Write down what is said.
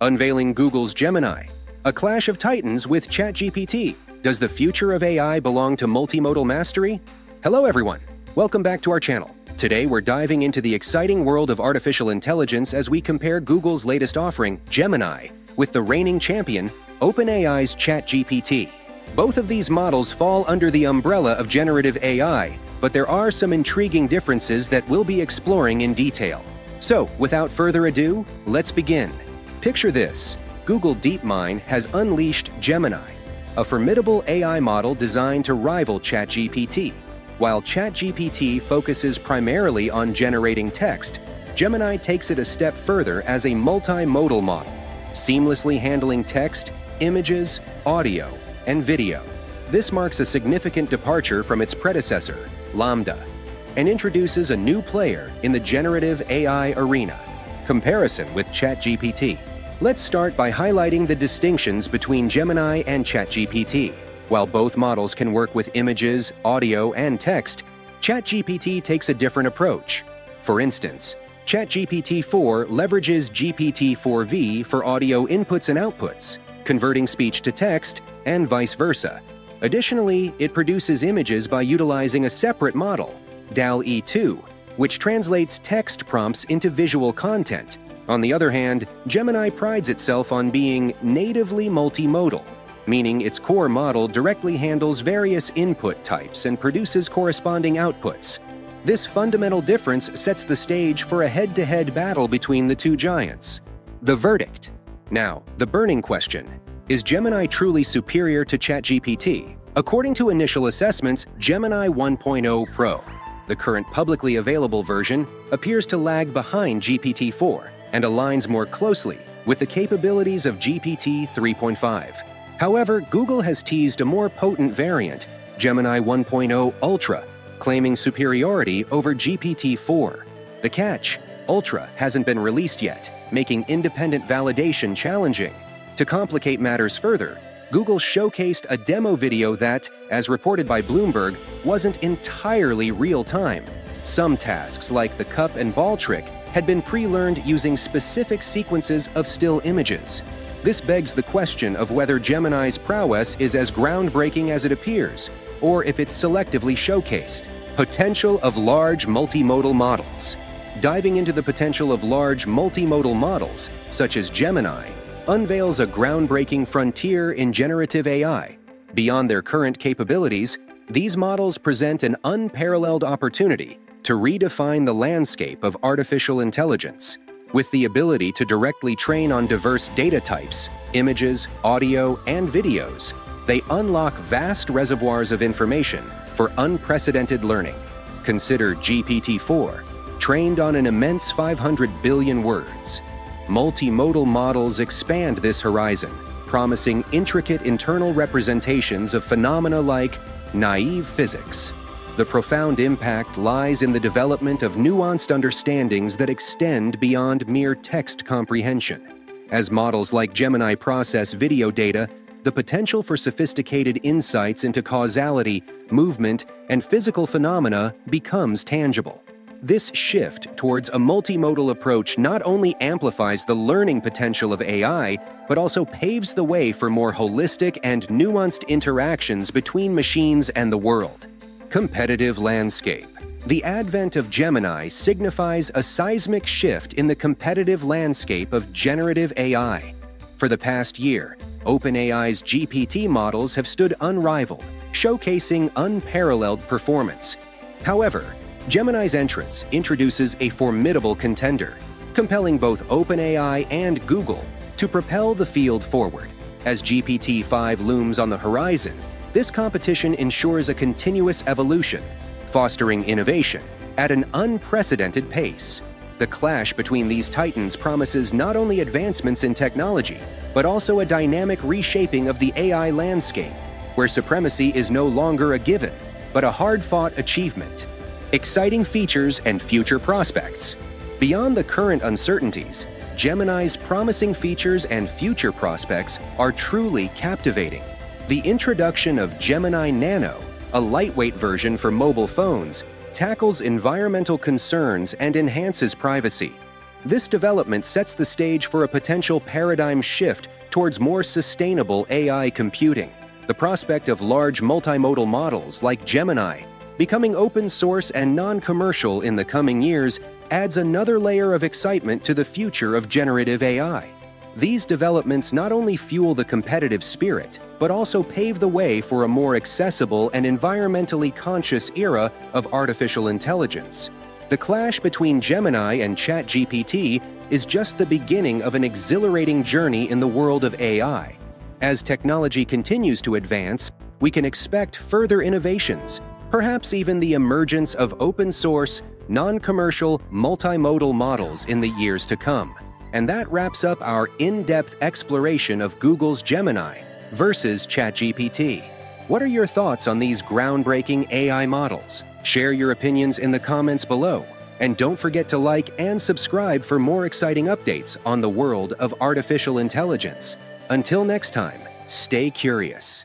Unveiling Google's Gemini. A clash of titans with ChatGPT. Does the future of AI belong to multimodal mastery? Hello everyone, welcome back to our channel. Today we're diving into the exciting world of artificial intelligence as we compare Google's latest offering, Gemini, with the reigning champion, OpenAI's ChatGPT. Both of these models fall under the umbrella of generative AI, but there are some intriguing differences that we'll be exploring in detail. So, without further ado, let's begin. Picture this. Google DeepMind has unleashed Gemini, a formidable AI model designed to rival ChatGPT. While ChatGPT focuses primarily on generating text, Gemini takes it a step further as a multimodal model, seamlessly handling text, images, audio, and video. This marks a significant departure from its predecessor, LaMDA, and introduces a new player in the generative AI arena. Comparison with ChatGPT. Let's start by highlighting the distinctions between Gemini and ChatGPT. While both models can work with images, audio, and text, ChatGPT takes a different approach. For instance, ChatGPT-4 leverages GPT-4v for audio inputs and outputs, converting speech to text, and vice versa. Additionally, it produces images by utilizing a separate model, DALL-E 2, which translates text prompts into visual content. On the other hand, Gemini prides itself on being natively multimodal, meaning its core model directly handles various input types and produces corresponding outputs. This fundamental difference sets the stage for a head-to-head battle between the two giants. The verdict. Now, the burning question. Is Gemini truly superior to ChatGPT? According to initial assessments, Gemini 1.0 Pro, the current publicly available version, appears to lag behind GPT-4 and aligns more closely with the capabilities of GPT 3.5. However, Google has teased a more potent variant, Gemini 1.0 Ultra, claiming superiority over GPT-4. The catch, Ultra hasn't been released yet, making independent validation challenging. To complicate matters further, Google showcased a demo video that, as reported by Bloomberg, wasn't entirely real-time. Some tasks, like the cup and ball trick, had been pre-learned using specific sequences of still images. This begs the question of whether Gemini's prowess is as groundbreaking as it appears, or if it's selectively showcased. Potential of large multimodal models. Diving into the potential of large multimodal models, such as Gemini, unveils a groundbreaking frontier in generative AI. Beyond their current capabilities, these models present an unparalleled opportunity to redefine the landscape of artificial intelligence. With the ability to directly train on diverse data types, images, audio, and videos, they unlock vast reservoirs of information for unprecedented learning. Consider GPT-4, trained on an immense 500 billion words. Multimodal models expand this horizon, promising intricate internal representations of phenomena like naive physics. The profound impact lies in the development of nuanced understandings that extend beyond mere text comprehension. As models like Gemini process video data, the potential for sophisticated insights into causality, movement, and physical phenomena becomes tangible. This shift towards a multimodal approach not only amplifies the learning potential of AI, but also paves the way for more holistic and nuanced interactions between machines and the world. Competitive landscape. The advent of Gemini signifies a seismic shift in the competitive landscape of generative AI. For the past year, OpenAI's GPT models have stood unrivaled, showcasing unparalleled performance. However, Gemini's entrance introduces a formidable contender, compelling both OpenAI and Google to propel the field forward. As GPT-5 looms on the horizon, this competition ensures a continuous evolution, fostering innovation at an unprecedented pace. The clash between these titans promises not only advancements in technology, but also a dynamic reshaping of the AI landscape, where supremacy is no longer a given, but a hard-fought achievement. Exciting features and future prospects. Beyond the current uncertainties, Gemini's promising features and future prospects are truly captivating. The introduction of Gemini Nano, a lightweight version for mobile phones, tackles environmental concerns and enhances privacy. This development sets the stage for a potential paradigm shift towards more sustainable AI computing. The prospect of large multimodal models like Gemini becoming open source and non-commercial in the coming years adds another layer of excitement to the future of generative AI. These developments not only fuel the competitive spirit, but also pave the way for a more accessible and environmentally conscious era of artificial intelligence. The clash between Gemini and ChatGPT is just the beginning of an exhilarating journey in the world of AI. As technology continues to advance, we can expect further innovations, perhaps even the emergence of open-source, non-commercial, multimodal models in the years to come. And that wraps up our in-depth exploration of Google's Gemini versus ChatGPT. What are your thoughts on these groundbreaking AI models? Share your opinions in the comments below. And don't forget to like and subscribe for more exciting updates on the world of artificial intelligence. Until next time, stay curious.